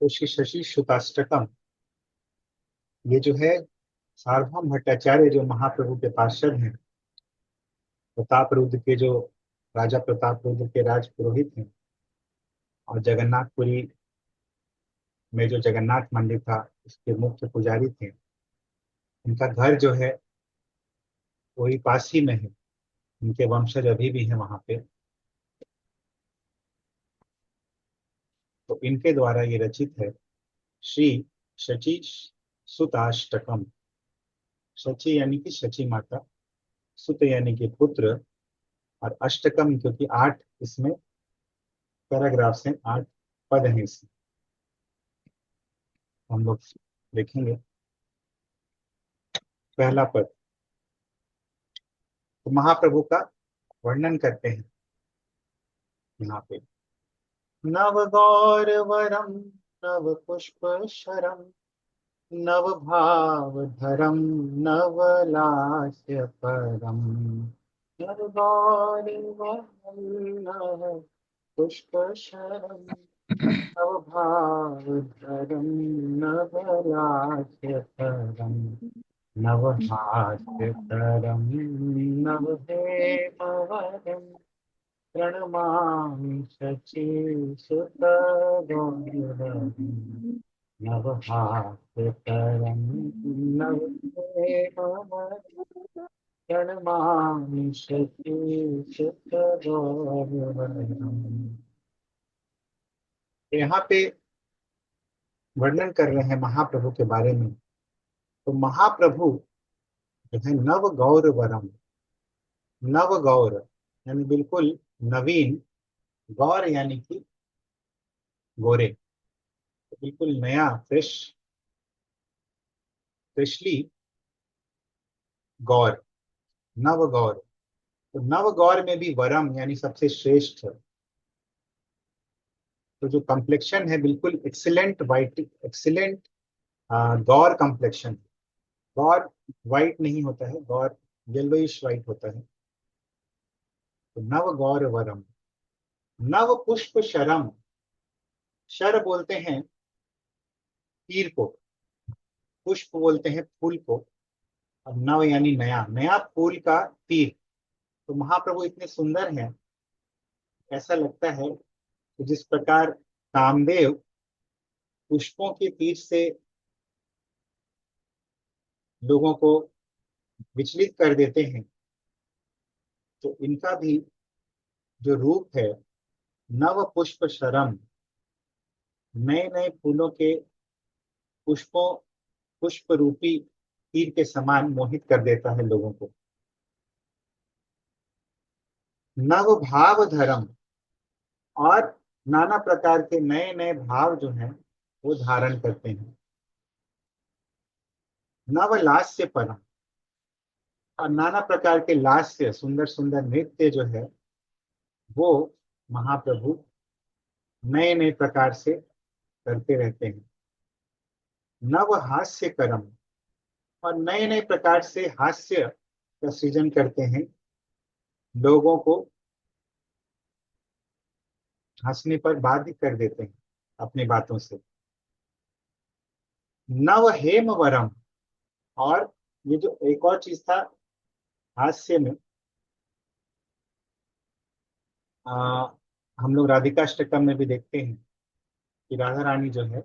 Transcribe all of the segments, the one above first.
तो श्री शशि सुताष्टकम, ये जो है सार्वभौम भट्टाचार्य जो महाप्रभु के पार्षद हैं, प्रताप रुद्र के जो राजा प्रताप रुद्र के राज पुरोहित हैं, और जगन्नाथपुरी में जो जगन्नाथ मंदिर था उसके मुख्य पुजारी थे। इनका घर जो है वही पास ही में है। इनके वंशज अभी भी हैं वहां पे। तो इनके द्वारा ये रचित है श्री शची सुताष्टकम। शची यानी कि शची माता, सुत यानी कि पुत्र, और अष्टकम क्योंकि 8 इसमें पैराग्राफ्स हैं, 8 पद हैं इसमें। हम लोग देखेंगे पहला पद। तो महाप्रभु का वर्णन करते हैं यहाँ पे। नव गौर वरम, नव पुष्प शरम, नव भाव धरम, नव लास्य परम। नव गौर वरम, नव पुष्प शरम, नव भाव धरम, नव लास्य परम, नव हास्य परम, नव हेमवरम, प्रणमामि शचीसुत गौरवं। नवहास्यकरं नवदेववरं, प्रणमामि शचीसुत गौरवं। यहाँ पे वर्णन कर रहे हैं महाप्रभु के बारे में। तो महाप्रभु जो है नव गौर वरम, नव गौर यानी बिल्कुल नवीन, गौर यानी कि गोरे, तो बिल्कुल नया, फ्रेश, फ्रेशली गौर, नव गौर। तो नव गौर में भी वरम यानी सबसे श्रेष्ठ। तो जो कम्प्लेक्शन है बिल्कुल एक्सीलेंट वाइट, एक्सीलेंट गौर कम्प्लेक्शन। गौर वाइट नहीं होता है, गौर येलोइश वाइट होता है। तो नव गौर वरम, नव पुष्प शरम। शर बोलते हैं तीर को, पुष्प बोलते हैं फूल को, और नव यानी नया, नया फूल का तीर। तो महाप्रभु इतने सुंदर हैं, ऐसा लगता है कि जिस प्रकार कामदेव पुष्पों के तीर से लोगों को विचलित कर देते हैं, तो इनका भी जो रूप है नव पुष्प शरम, नए नए फूलों के पुष्पों, पुष्प रूपी तीर के समान मोहित कर देता है लोगों को। नव भाव धर्म, और नाना प्रकार के नए नए भाव जो हैं वो धारण करते हैं। नव लास्य परम, और नाना प्रकार के लास्य, सुंदर सुंदर नृत्य जो है वो महाप्रभु नए नए प्रकार से करते रहते हैं। नव हास्य करम, और नए नए प्रकार से हास्य का सृजन करते हैं, लोगों को हंसने पर बाध्य कर देते हैं अपनी बातों से। नव हेम वरम, और ये जो एक और चीज था हास्य में, आ, हम लोग राधिकाष्टकम में भी देखते हैं कि राधा रानी जो है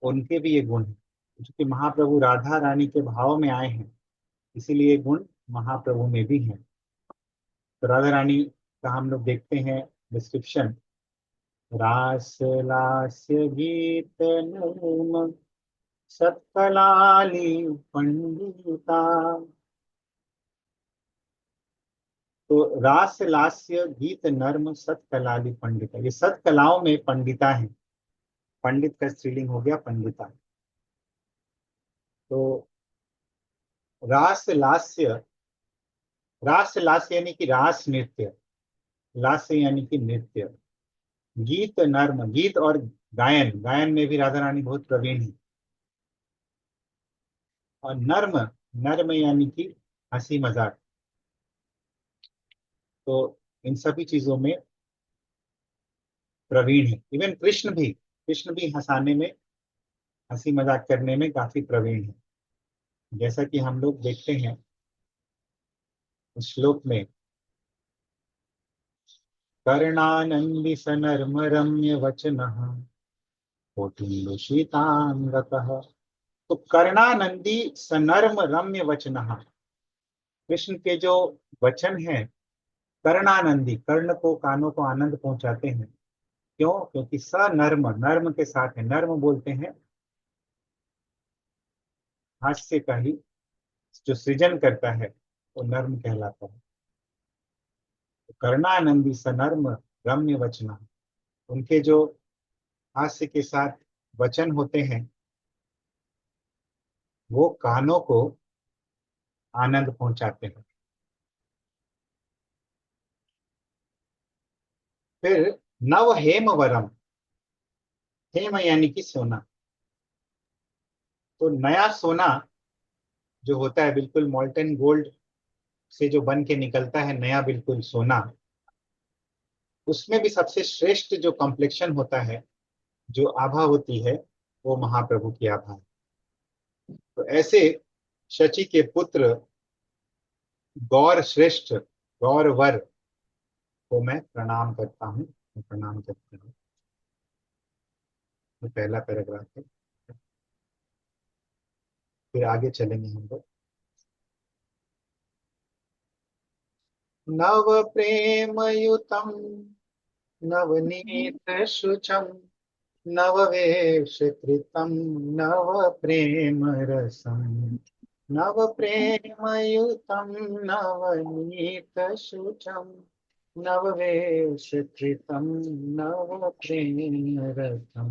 उनके भी ये गुण है। क्योंकि महाप्रभु राधा रानी के भाव में आए हैं, इसीलिए गुण महाप्रभु में भी हैं। तो राधा रानी का हम लोग देखते हैं डिस्क्रिप्शन। रास लास्य गीत नूम सत्कलाली पंडिता। तो रास लास्य गीत नर्म सत्कलाली पंडिता, ये सत्कलाओं में पंडिता है। पंडित का स्त्रीलिंग हो गया पंडिता। तो रास लास्य, रास लास्य यानी कि रास नृत्य, लास्य यानी कि नृत्य। गीत नर्म, गीत और गायन, गायन में भी राधा रानी बहुत प्रवीण है। और नर्म, नर्म यानी कि हंसी मजाक। तो इन सभी चीजों में प्रवीण है। इवन कृष्ण भी हंसाने में, हंसी मजाक करने में काफी प्रवीण है। जैसा कि हम लोग देखते हैं इस श्लोक में, कर्णानंदी सनर्म रम्य वचनः कोटिन्दुषितांगतः। तो कर्णानंदी सनर्म रम्य वचनः, कृष्ण के जो वचन हैं कर्णानंदी, कर्ण को, कानों को आनंद पहुंचाते हैं। क्यों? क्योंकि सनर्म, नर्म के साथ है। नर्म बोलते हैं हास्य का ही जो सृजन करता है वो नर्म कहलाता है। तो कर्णानंदी सनर्म रम्य वचन, उनके जो हास्य के साथ वचन होते हैं वो कानों को आनंद पहुंचाते हैं। फिर नव हेम वरम, हेम यानी कि सोना। तो नया सोना जो होता है, बिल्कुल मोल्टन गोल्ड से जो बन के निकलता है नया बिल्कुल सोना, उसमें भी सबसे श्रेष्ठ जो कॉम्प्लेक्शन होता है, जो आभा होती है, वो महाप्रभु की आभा है। तो ऐसे शची के पुत्र गौर श्रेष्ठ, गौर वर को मैं प्रणाम करता हूँ, मैं प्रणाम करता हूँ। ये पहला पैराग्राफ है। फिर आगे चलेंगे हम लोग। नव प्रेम युतम नवनीत शुचम नववेश कृतम नव प्रेम रसम नव प्रेम युतम नवनीत शुचम नववेश कृतम नव प्रेम रसम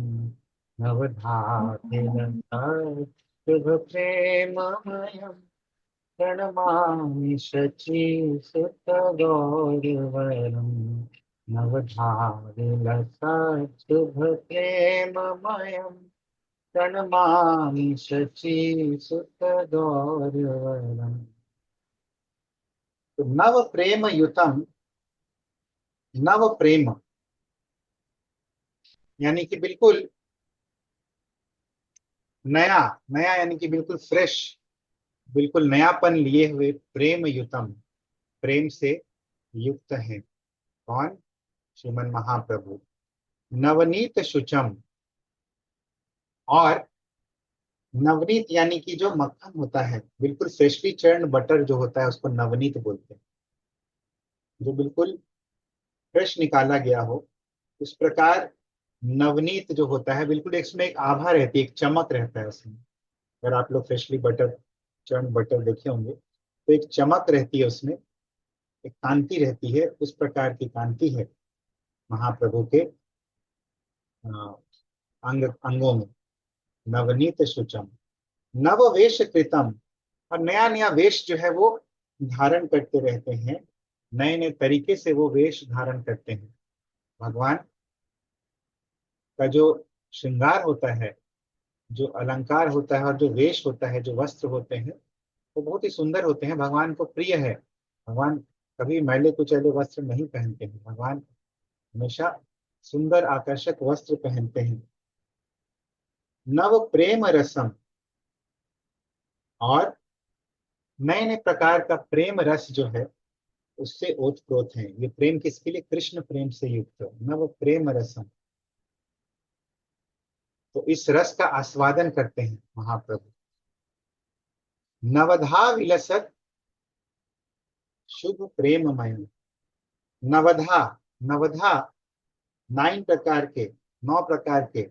नवधातिलता शुभ प्रेममयम् प्रणमामि शचीसुत गौरवरम् नवधारिलसा शुभ प्रेममयम् प्रणमामि शचीसुत गौरवरम्। तो नव प्रेम युतम, नव प्रेम यानी कि बिल्कुल नया, नया यानी कि बिल्कुल फ्रेश, बिल्कुल नयापन लिए हुए, प्रेम युतम, प्रेम से युक्त है। कौन? श्रीमन महाप्रभु। नवनीत शुचम, और नवनीत यानी कि जो मक्खन होता है, बिल्कुल फ्रेशली चर्न बटर जो होता है उसको नवनीत बोलते हैं। जो बिल्कुल फ्रेश निकाला गया हो, उस प्रकार नवनीत जो होता है, बिल्कुल इसमें एक आभा रहती है, एक चमक रहता है उसमें। अगर आप लोग फ्रेशली बटर चर्न बटर देखे होंगे तो एक चमक रहती है उसमें, एक कांति रहती है। उस प्रकार की कांति है महाप्रभु के अंगों में। नवनीत शुचम नव वेश कृतम, और नया नया वेश जो है वो धारण करते रहते हैं, नए नए तरीके से वो वेश धारण करते हैं। भगवान का जो श्रृंगार होता है, जो अलंकार होता है और जो वेश होता है, जो वस्त्र होते हैं, वो बहुत ही सुंदर होते हैं, भगवान को प्रिय है। भगवान कभी मैले कुचैले वस्त्र नहीं पहनते हैं। भगवान हमेशा सुंदर आकर्षक वस्त्र पहनते हैं। नव प्रेम रसम, और नए नए प्रकार का प्रेम रस जो है उससे ओतप्रोत है। ये प्रेम किसके लिए? कृष्ण प्रेम से युक्त नव प्रेम रसम। तो इस रस का आस्वादन करते हैं महाप्रभु। नवधा विलसत शुभ प्रेममय, नवधा, नवधा 9 प्रकार के, 9 प्रकार के,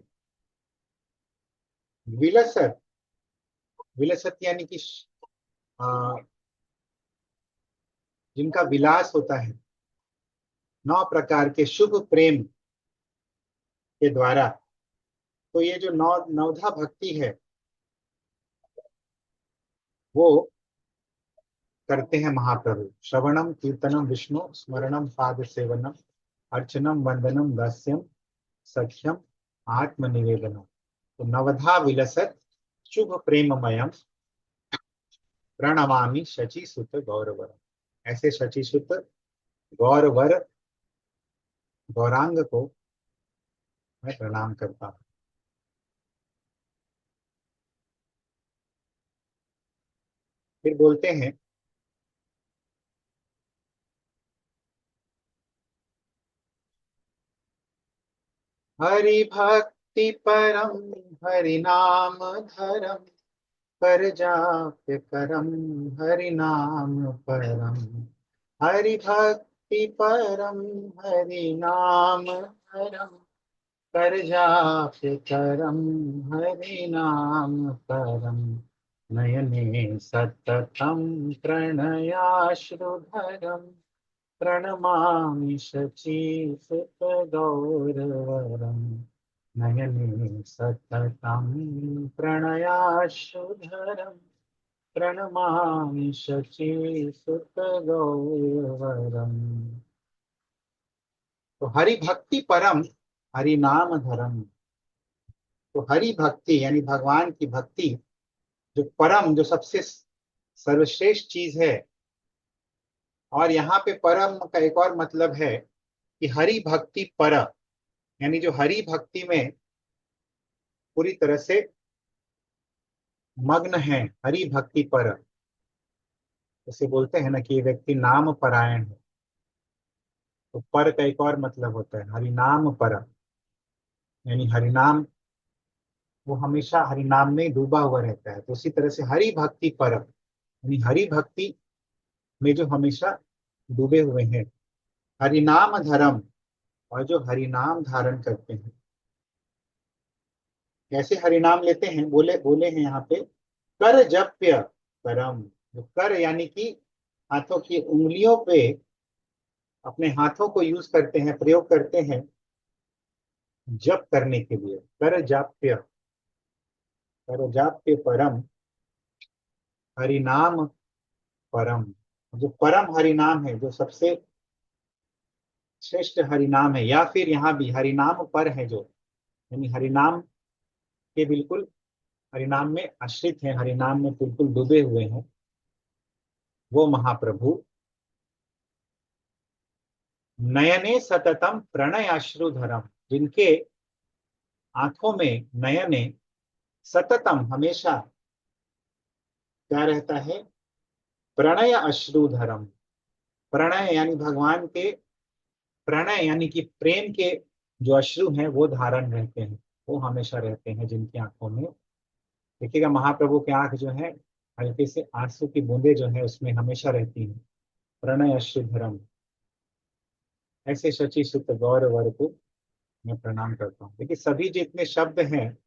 विलसत, विलसत यानी कि आ, जिनका विलास होता है, 9 प्रकार के शुभ प्रेम के द्वारा। तो ये जो नवधा भक्ति है वो करते हैं महाप्रभु। श्रवणम कीर्तनम विष्णु स्मरणम पाद सेवनम अर्चनम वंदनम दास्यम सख्यम आत्मनिवेदनम। तो नवधा विलसत शुभ प्रेममयम प्रणमामि शचि सुत गौरवर। ऐसे शचि सुत गौरवर, गौरांग को मैं प्रणाम करता हूँ। फिर बोलते हैं, हरि भक्ति परम हरि नाम धरम, कर जाप करम हरि नाम परम। हरि भक्ति परम हरि नाम धरम, कर जाप करम हरि नाम परम। नयने सततम प्रणयाश्रुधरम, प्रणमामि शचीसुतगौरवरम्। नयने सततं प्रणयाश्रुधरम्, प्रणमामि शचीसुतगौरवरम्। तो हरि भक्ति परम हरि नाम धरम। तो हरि भक्ति यानी भगवान की भक्ति जो परम, जो सबसे सर्वश्रेष्ठ चीज है। और यहाँ पे परम का एक और मतलब है कि हरि भक्ति पर, यानी जो हरि भक्ति में पूरी तरह से मग्न है, हरि भक्ति पर। उसे बोलते हैं ना कि ये व्यक्ति नाम परायण है। तो पर का एक और मतलब होता है हरि नाम पर, यानी हरि नाम, वो हमेशा हरि नाम में डूबा हुआ रहता है। तो उसी तरह से हरि भक्ति पर, यानी हरि भक्ति में जो हमेशा डूबे हुए हैं। हरि नाम धर्म, और जो हरि नाम धारण करते हैं। कैसे हरि नाम लेते हैं, बोले बोले हैं यहाँ पे, कर जप्य करम। जो कर यानी कि हाथों की उंगलियों पे, अपने हाथों को यूज करते हैं, प्रयोग करते हैं जप करने के लिए। कर जाप्य, कर जाप्य परम हरि नाम परम। जो परम हरि नाम है, जो सबसे श्रेष्ठ हरि नाम है, या फिर यहाँ भी हरि नाम पर है जो, यानी हरि नाम के बिल्कुल, हरि नाम में आश्रित है, हरि नाम में बिल्कुल डूबे हुए हैं, वो महाप्रभु। नयने सततम प्रणय अश्रुधरम, जिनके आंखों में, नयने सततम हमेशा क्या रहता है, प्रणय अश्रुधरम। प्रणय यानी भगवान के, प्रणय यानी कि प्रेम के जो अश्रु हैं वो धारण रहते हैं, वो हमेशा रहते हैं जिनकी आंखों में। देखिएगा महाप्रभु की आंख जो है, हल्के से आंसू की बूंदे जो है उसमें हमेशा रहती हैं। प्रणय अश्रुधरम। ऐसे शचि सुत गौर वर को मैं प्रणाम करता हूँ। देखिए सभी जितने शब्द हैं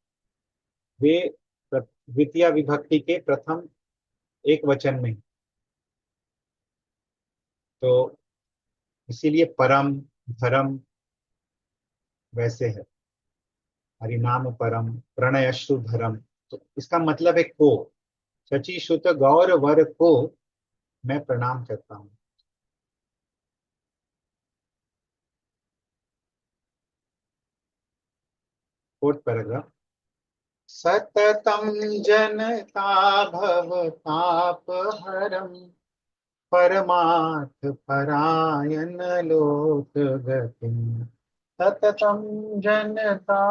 वे द्वितीय विभक्ति के प्रथम एक वचन में। तो इसीलिए परम, धर्म वैसे है, हरिनाम परम, प्रणय धर्म। तो इसका मतलब है को, शचि सुत गौर वर को मैं प्रणाम करता हूँ। Fourth paragraph. सततम जनता भवताप हरम, परमार्थ परायण लोक गतिम। सततम जनता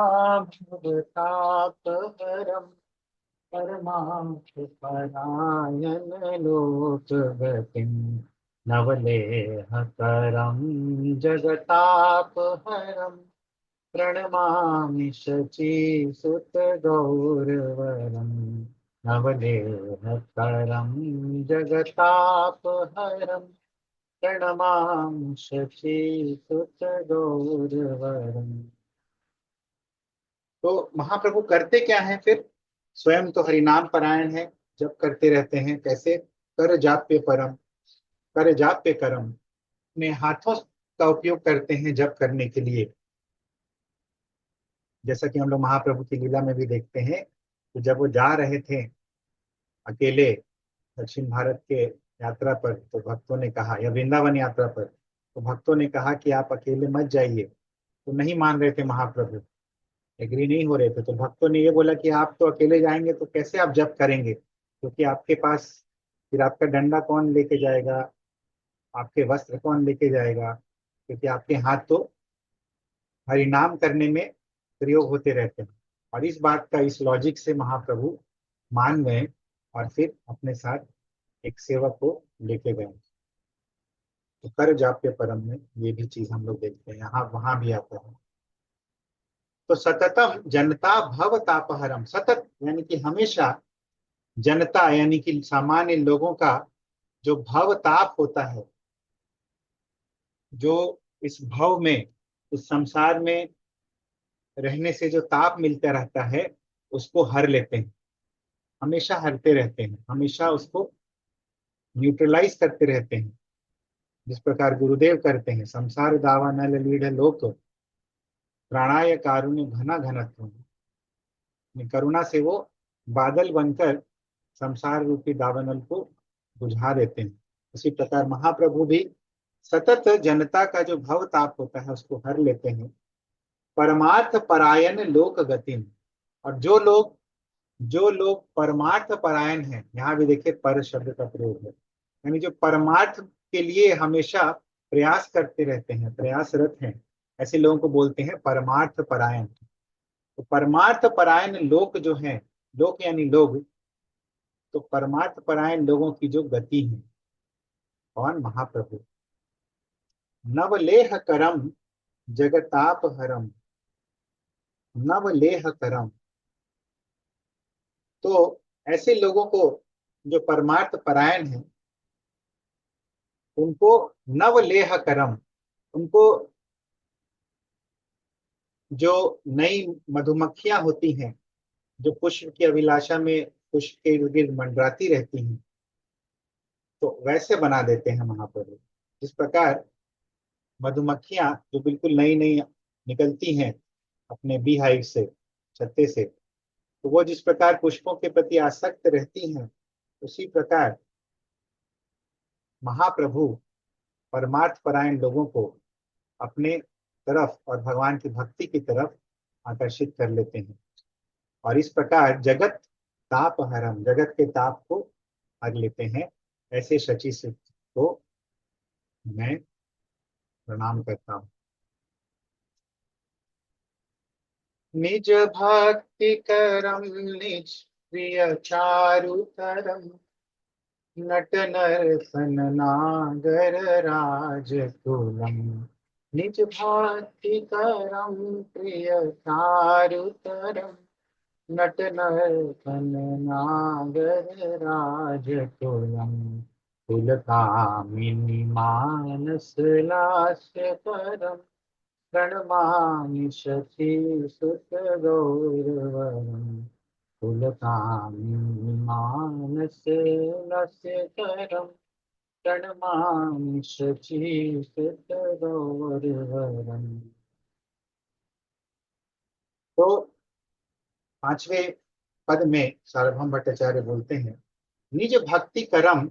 भवतापहरम, परमार्थ परायण लोक गतिम। नवलेह करम जगतापहरम, प्रणमामि शचीसुत गौरवरम। नवलेह करम जगतापहरम, प्रणमामि शचीसुत गौरवरम। तो महाप्रभु करते क्या है फिर, स्वयं तो हरिनाम परायण है, जब करते रहते हैं। कैसे, कर जाप्य परम, कर जाप्य करम, अपने हाथों का उपयोग करते हैं जप करने के लिए। जैसा कि हम लोग महाप्रभु की लीला में भी देखते हैं, तो जब वो जा रहे थे अकेले दक्षिण भारत के यात्रा पर, तो भक्तों ने कहा, या वृंदावन यात्रा पर, तो भक्तों ने कहा कि आप अकेले मत जाइए। तो नहीं मान रहे थे महाप्रभु, एग्री नहीं हो रहे थे। तो भक्तों ने ये बोला कि आप तो अकेले जाएंगे तो कैसे आप जप करेंगे, क्योंकि आपके पास फिर आपका डंडा कौन लेके जाएगा, आपके वस्त्र कौन लेके जाएगा, क्योंकि आपके हाथ तो हरिनाम करने में प्रयोग होते रहते हैं। और इस बात का, इस लॉजिक से महाप्रभु मान गए और फिर अपने साथ एक सेवक को लेके गए। तो कर जाप्य परम में ये भी चीज हम लोग देखते हैं, यहाँ वहां भी आता है। तो सततम जनता भव तापहरम, सतत यानी कि हमेशा, जनता यानी कि सामान्य लोगों का जो भव ताप होता है, जो इस भव में, इस संसार में रहने से जो ताप मिलता रहता है, उसको हर लेते हैं, हमेशा हरते रहते हैं, हमेशा उसको न्यूट्रलाइज करते रहते हैं। जिस प्रकार गुरुदेव करते हैं, संसार दावा नल लीढ़ लोक, प्राणाय कारुण्य घना घनत्व, करुणा से वो बादल बनकर संसार रूपी दावानल को बुझा देते हैं। उसी प्रकार महाप्रभु भी सतत जनता का जो भव ताप होता है उसको हर लेते हैं। परमार्थ परायण लोक गतिम, और जो लोग परमार्थ परायण हैं, यहाँ भी देखिए पर शब्द का प्रयोग है, यानी जो परमार्थ के लिए हमेशा प्रयास करते रहते हैं, प्रयासरत हैं, ऐसे लोगों को बोलते हैं परमार्थ परायण। तो परमार्थ परायण लोग जो हैं, लोग यानी लोग, तो परमार्थ परायण लोगों की जो गति है, कौन? महाप्रभु। नवलेह करम जगताप हरम, नवलेह करम, तो ऐसे लोगों को जो परमार्थ परायण है, उनको नवलेह करम, उनको जो नई मधुमक्खियां होती हैं, जो पुष्प की अभिलाषा में पुष्प के इर्द गिर्द मंडराती रहती हैं, तो वैसे बना देते हैं महाप्रभु। जिस प्रकार मधुमक्खियां जो बिल्कुल नई नई निकलती हैं अपने बी हाइव से, छत्ते से, तो वो जिस प्रकार पुष्पों के प्रति आसक्त रहती हैं, उसी प्रकार महाप्रभु परमार्थ परायण लोगों को अपने तरफ और भगवान की भक्ति की तरफ आकर्षित कर लेते हैं। और इस प्रकार जगत ताप हरम, जगत के ताप को हर लेते हैं। ऐसे शचि से को मैं प्रणाम करता हूँ। निज भक्ति करम निज प्रिय चारुतरम, नट नरसन नागर राज कुलम, निज भक्ति करम प्रिय चारुतरम, नट नरसन नागर राज कुलम, कुलकामिनी मानस लास्य परम, प्रणमामि शचीसुत गौरवरम्, कुलकामिनी मानसे करम, प्रणमामि शचीसुत गौरवरम्। तो पांचवें पद में सार्वभौम भट्टाचार्य बोलते हैं, निज भक्ति करम,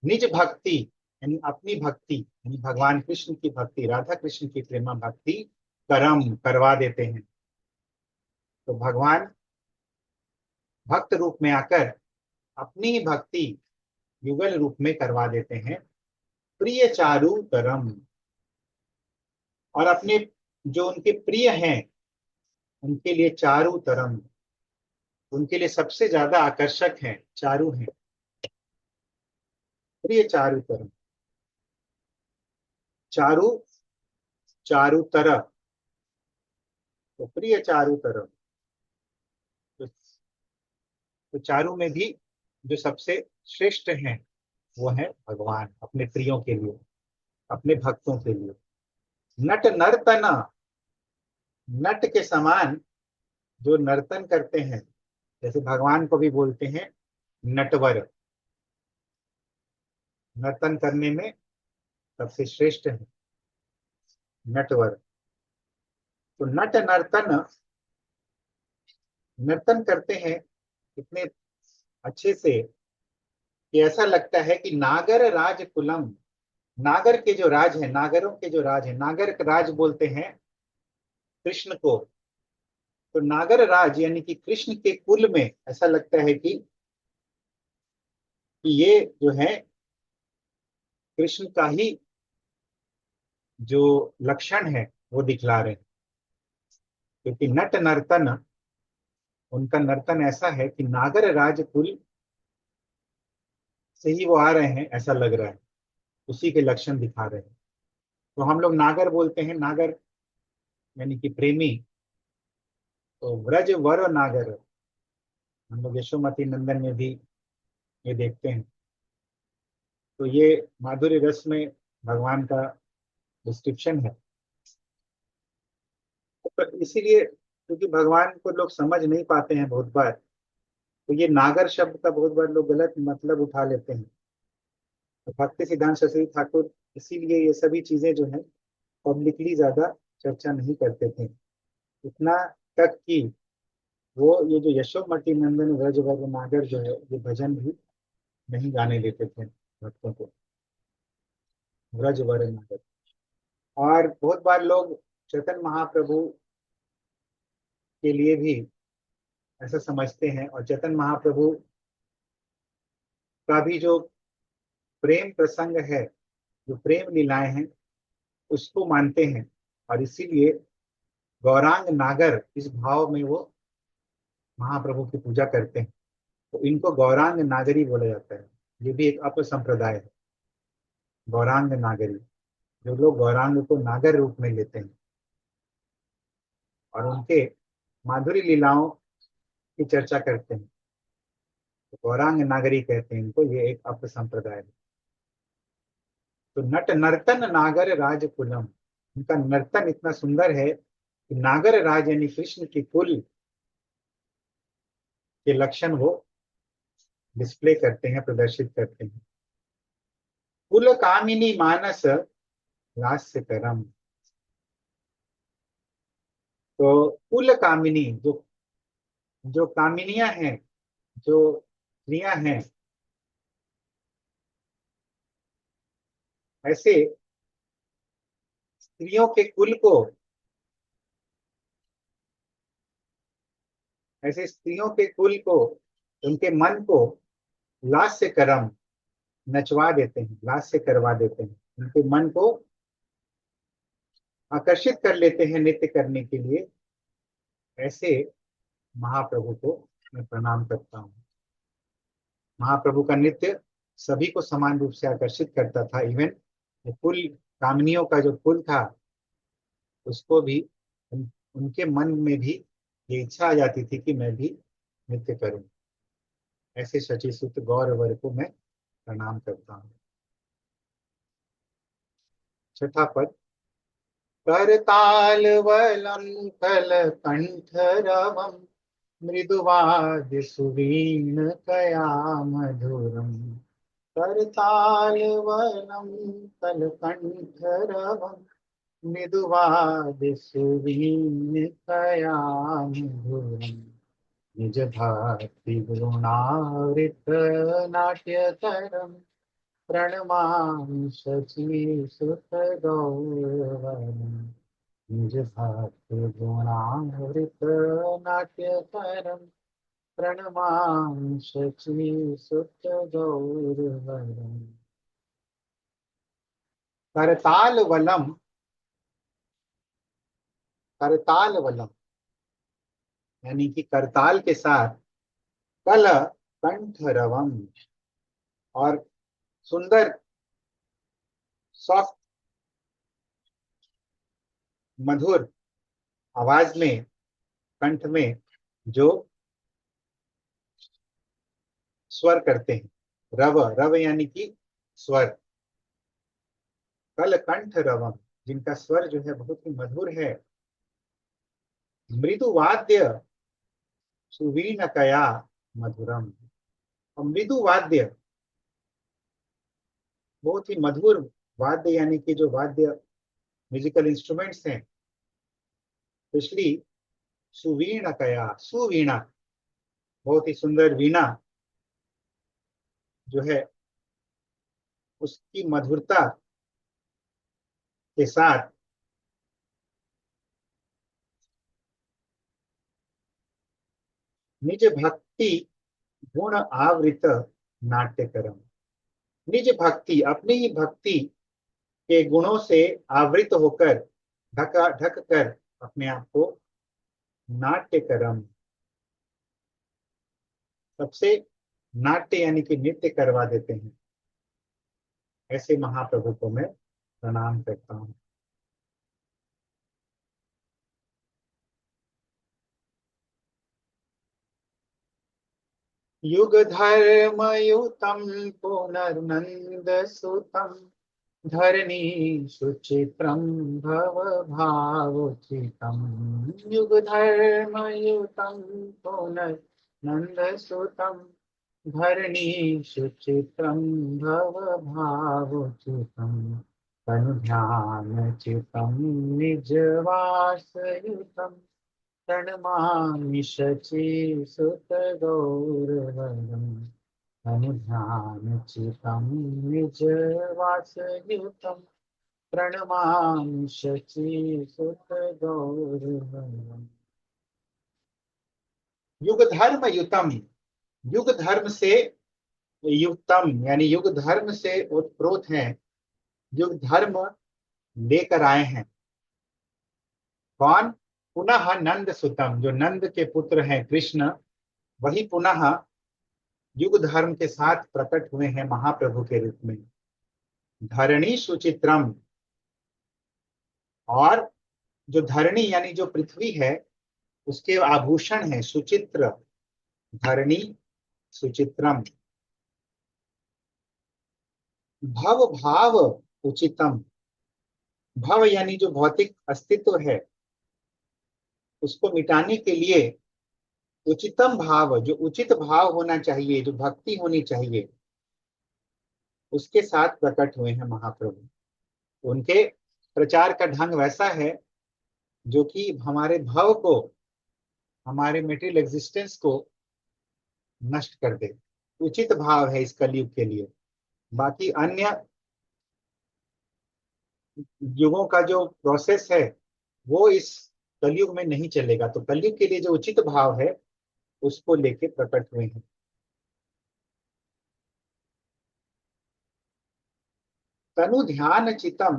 निज भक्ति यानी अपनी भक्ति, यानी भगवान कृष्ण की भक्ति, राधा कृष्ण की प्रेमा भक्ति करम करवा देते हैं। तो भगवान भक्त रूप में आकर अपनी ही भक्ति युगल रूप में करवा देते हैं। प्रिय चारु तरम, और अपने जो उनके प्रिय हैं उनके लिए चारु तरम, उनके लिए सबसे ज्यादा आकर्षक हैं, चारु हैं, प्रिय चारु तरम। चारु, चारु तरह, तो प्रिय चारु तरम। तो, तो चारु में भी जो सबसे श्रेष्ठ हैं वो है भगवान, अपने प्रियों के लिए, अपने भक्तों के लिए। नट नर्तना, नट के समान जो नर्तन करते हैं, जैसे भगवान को भी बोलते हैं नटवर, नर्तन करने में सबसे श्रेष्ठ है नटवर। तो नट नर्तन, नर्तन करते हैं इतने अच्छे से कि ऐसा लगता है कि नागर राज कुलम, नागर के जो राज है, नागरों के जो राज है, नागर राज बोलते हैं कृष्ण को, तो नागर राज यानी कि कृष्ण के कुल में ऐसा लगता है कि ये जो है कृष्ण का ही जो लक्षण है वो दिखला रहे हैं। क्योंकि नट नर्तन, उनका नर्तन ऐसा है कि नागर राज कुल से ही वो आ रहे हैं, ऐसा लग रहा है, उसी के लक्षण दिखा रहे हैं। तो हम लोग नागर बोलते हैं, नागर यानी कि प्रेमी। तो व्रज वर नागर, हम लोग यशोमती नंदन में भी ये देखते हैं। तो ये माधुर्य रस में भगवान का डिस्क्रिप्शन है। तो इसीलिए क्योंकि भगवान को लोग समझ नहीं पाते हैं बहुत बार, तो ये नागर शब्द का बहुत बार लोग गलत मतलब उठा लेते हैं। तो भक्ति सिद्धांत सरस्वती ठाकुर इसीलिए ये सभी चीजें जो है पब्लिकली ज्यादा चर्चा नहीं करते थे, इतना तक कि वो ये जो यशोमती नंदन व्रज वर नागर जो है, ये भजन भी नहीं गाने देते थे भक्तों को, व्रज वर नागर। और बहुत बार लोग चैतन्य महाप्रभु के लिए भी ऐसा समझते हैं, और चैतन्य महाप्रभु का भी जो प्रेम प्रसंग है, जो प्रेम लीलाएं हैं, उसको मानते हैं। और इसीलिए गौरांग नागर इस भाव में वो महाप्रभु की पूजा करते हैं। तो इनको गौरांग नागरी बोला जाता है। ये भी एक अप संप्रदाय है, गौरांग नागरी, जो लोग गौरांग को नागर रूप में लेते हैं और उनके माधुरी लीलाओं की चर्चा करते हैं। तो गौरांग नागरी कहते हैं इनको, ये एक अप संप्रदाय है। तो नट नर्तन नागर राज कुलम, उनका नर्तन इतना सुंदर है कि नागर राज यानी कृष्ण की कुल के लक्षण वो डिस्प्ले करते हैं, प्रदर्शित करते हैं। कुल कामिनी मानस लास्य करम। तो कुल कामिनी, जो जो कामिनियां हैं, जो स्त्रियां हैं, ऐसे स्त्रियों के कुल को, ऐसे स्त्रियों के कुल को, उनके मन को लास्य करम, नचवा देते हैं, लास्य करवा देते हैं, उनके मन को आकर्षित कर लेते हैं नृत्य करने के लिए। ऐसे महाप्रभु को मैं प्रणाम करता हूँ। महाप्रभु का नृत्य सभी को समान रूप से आकर्षित करता था। इवन कुल कामनियों का जो कुल था, उसको भी उनके मन में भी ये इच्छा आ जाती थी कि मैं भी नृत्य करूं। ऐसे शची सुत गौर वर को मैं प्रणाम करता हूँ। छठा पद, करताल वलम कल कंठ रवम मृदुवाद सुवीण कया मधुरम। करताल वलम कल कंठ रवम मृदुवाद सुवीण कया मधुरम। निज भाति गुणावृत नाट्यकरम प्रणमामि शची सुत गौरवम्। निज भाति गुणावृत नाट्यकरम प्रणमामि शची सुत गौरवम्। करताल वलम, करताल वलम यानी कि करताल के साथ, कल कंठ रवम, और सुंदर सॉफ्ट मधुर आवाज में, कंठ में जो स्वर करते हैं। रव, रव यानी कि स्वर। कल कंठ रवम, जिनका स्वर जो है बहुत ही मधुर है। मृदु वाद्य सुवीण कया मधुरम, और मृदु वाद्य, बहुत ही मधुर वाद्य, यानी कि जो वाद्य म्यूजिकल इंस्ट्रूमेंट्स हैं, स्पेशली सुवीण कया, सुवीणा, बहुत ही सुंदर वीणा जो है, उसकी मधुरता के साथ निज भक्ति गुण आवृत नाट्यकरम। निज भक्ति, अपनी ही भक्ति के गुणों से आवृत होकर, ढक ढक कर अपने आप को नाट्यकरम, सबसे नाट्य यानी कि नृत्य करवा देते हैं, ऐसे महाप्रभु को मैं प्रणाम करता हूँ। युग धर्म युतम पुनर्नंद सुतम धरणी सुचित्रम भव भावुचितम। युग धर्म युतम पुनर्नंद सुतम धरणी सुचित्रम भव भावुचितम। तनु ध्यान चितम निजवासयुतम प्रणमामि शचीसुत गौरवरम्। अनुध्यानचितं निजवासयुतं प्रणमामि शचीसुत गौरवरम्। युग धर्म युतम, युग धर्म से युक्तम यानी युग धर्म से ओतप्रोत हैं, युग धर्म लेकर आए हैं। कौन? पुनः नंद सुतम, जो नंद के पुत्र हैं कृष्ण, वही पुनः युग धर्म के साथ प्रकट हुए हैं महाप्रभु के रूप में। धरणी सुचित्रम, और जो धरणी यानी जो पृथ्वी है उसके आभूषण है सुचित्र। धरणी सुचित्रम। भव भाव उचितम, भव यानी जो भौतिक अस्तित्व है उसको मिटाने के लिए उचितम भाव, जो उचित भाव होना चाहिए, जो भक्ति होनी चाहिए, उसके साथ प्रकट हुए हैं महाप्रभु। उनके प्रचार का ढंग वैसा है जो कि हमारे भव को, हमारे मेटेरियल एग्जिस्टेंस को नष्ट कर दे। उचित भाव है इस कलयुग के लिए। बाकी अन्य युगों का जो प्रोसेस है वो इस कलयुग में नहीं चलेगा। तो कलयुग के लिए जो उचित भाव है उसको लेके प्रकट हुए हैं। तनु ध्यान चितम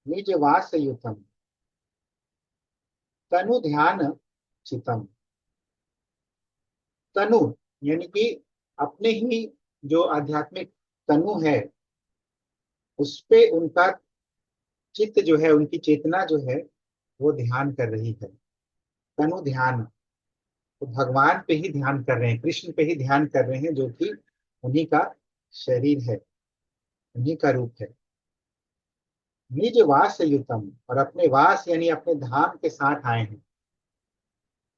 निज वास युतम। तनु ध्यान चितम, तनु यानी कि अपने ही जो आध्यात्मिक तनु है उस पे उनका चित्त जो है, उनकी चेतना जो है वो ध्यान कर रही है। तनु ध्यान, तो भगवान पे ही ध्यान कर रहे हैं, कृष्ण पे ही ध्यान कर रहे हैं जो कि उन्हीं का शरीर है, उन्हीं का रूप है। निज वास युतम, और अपने वास यानी अपने धाम के साथ आए हैं।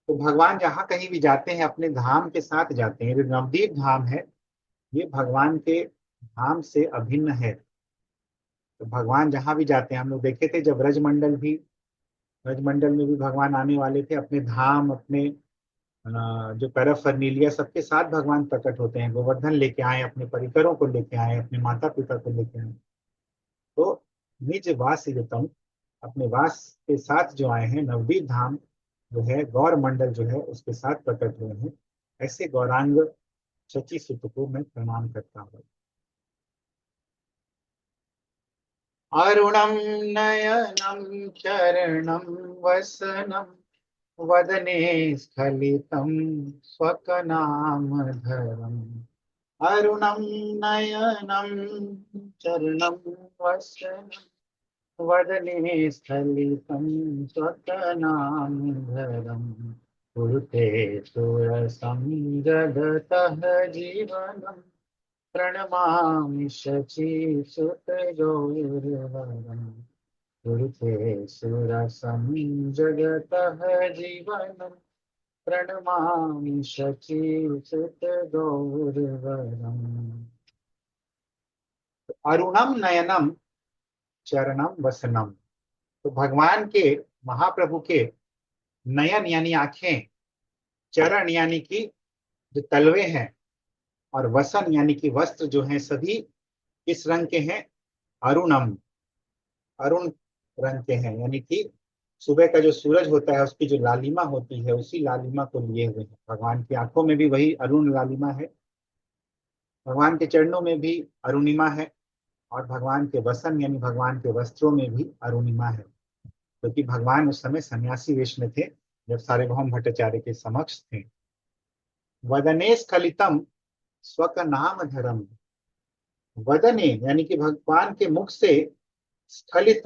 तो भगवान जहाँ कहीं भी जाते हैं अपने धाम के साथ जाते हैं। जो नवदीप धाम है ये भगवान के धाम से अभिन्न है। तो भगवान जहाँ भी जाते हैं, हम लोग देखे थे जब ब्रजमंडल में भी भगवान आने वाले थे, अपने धाम, अपने जो पैरफ फर्नीलिया सबके साथ भगवान प्रकट होते हैं। गोवर्धन लेके आए, अपने परिकरों को लेके आए, अपने माता पिता को लेके आए। तो निज वास युतम, अपने वास के साथ जो आए हैं, नवदीप धाम जो है, गौर मंडल जो है उसके साथ प्रकट हुए हैं। ऐसे गौरांग शची सुत को मैं प्रणाम करता हूँ। अरुणम नयनम चरणम वसनम वदने स्खलितं स्वकनामधरम्। अरुणं नयनं चरणं वसनं वदने स्खलितं स्वकनामधरम्। कुरुते सुरसं जगतः जीवनं प्रणमामि शचीसुतगौरवरम्। कुरुते सुरसं जगतः जीवनं प्रणमामि शचीसुत गौरवरम्। अरुणम नयनम चरणम वसनम, तो भगवान के, महाप्रभु के नयन यानी आंखें, चरण यानी कि जो तलवे हैं, और वसन यानी कि वस्त्र जो हैं, सभी किस रंग के हैं? अरुणम, अरुण रंग के हैं। यानी कि सुबह का जो सूरज होता है उसकी जो लालिमा होती है उसी लालिमा को लिए हुए हैं। भगवान की आंखों में भी वही अरुण लालिमा है, भगवान के चरणों में भी अरुणिमा है, और भगवान के वसन यानी भगवान के वस्त्रों में भी अरुणिमा है, क्योंकि भगवान उस समय सन्यासी वेश में थे। जब सार्वभौम भट्टाचार्य के समक्ष थे। वदने स्खलितम स्वक नाम धरम। वदने यानी कि भगवान के मुख से स्खलित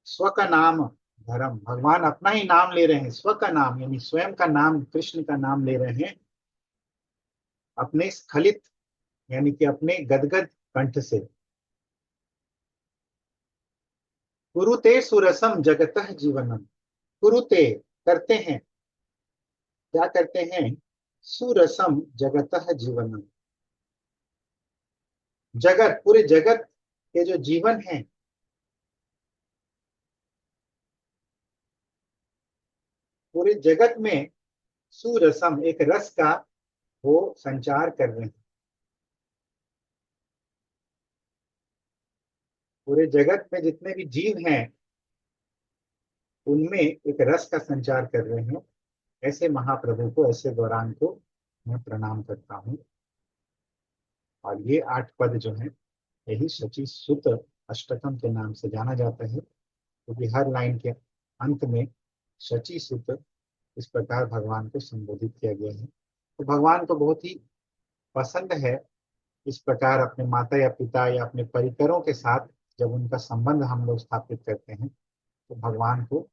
स्व का नाम धर्म, भगवान अपना ही नाम ले रहे हैं, स्व का नाम यानी स्वयं का नाम, कृष्ण का नाम ले रहे हैं अपने स्खलित यानी कि अपने गदगद कंठ से। कुरुते सुरसम जगतः जीवनम। कुरुते करते हैं, क्या करते हैं? सुरसम जगतः जीवनम, जगत पूरे जगत के जो जीवन है, पूरे जगत में सुरसम एक रस का वो संचार कर रहे हैं। पूरे जगत में जितने भी जीव हैं उनमें एक रस का संचार कर रहे हैं। ऐसे महाप्रभु को, ऐसे गौरांग को मैं प्रणाम करता हूँ। और ये 8 पद जो है यही शची सुत अष्टकम के नाम से जाना जाता है, क्योंकि हर लाइन के अंत में शची सुत इस प्रकार भगवान को संबोधित किया गया है। तो भगवान को बहुत ही पसंद है इस प्रकार अपने माता या पिता या अपने परिकरों के साथ जब उनका संबंध हम लोग स्थापित करते हैं, तो भगवान को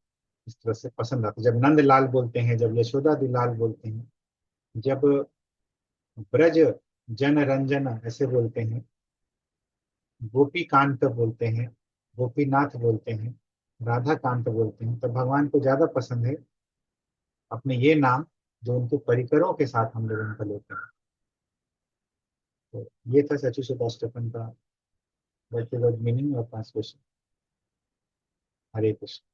इस तरह से पसंद आता है। जब नंद लाल बोलते हैं, जब यशोदा दी लाल बोलते हैं, जब ब्रज जन रंजन ऐसे बोलते हैं, गोपी कांत बोलते हैं, गोपीनाथ बोलते हैं, राधा कांत बोलते हैं, तो भगवान को ज्यादा पसंद है अपने ये नाम जो उनके परिकरों के साथ हम लोग उनका लेते हैं। तो ये था सची सुदाष्टकम का वर्ड मीनिंग और ट्रांसलेशन। हरे कृष्ण।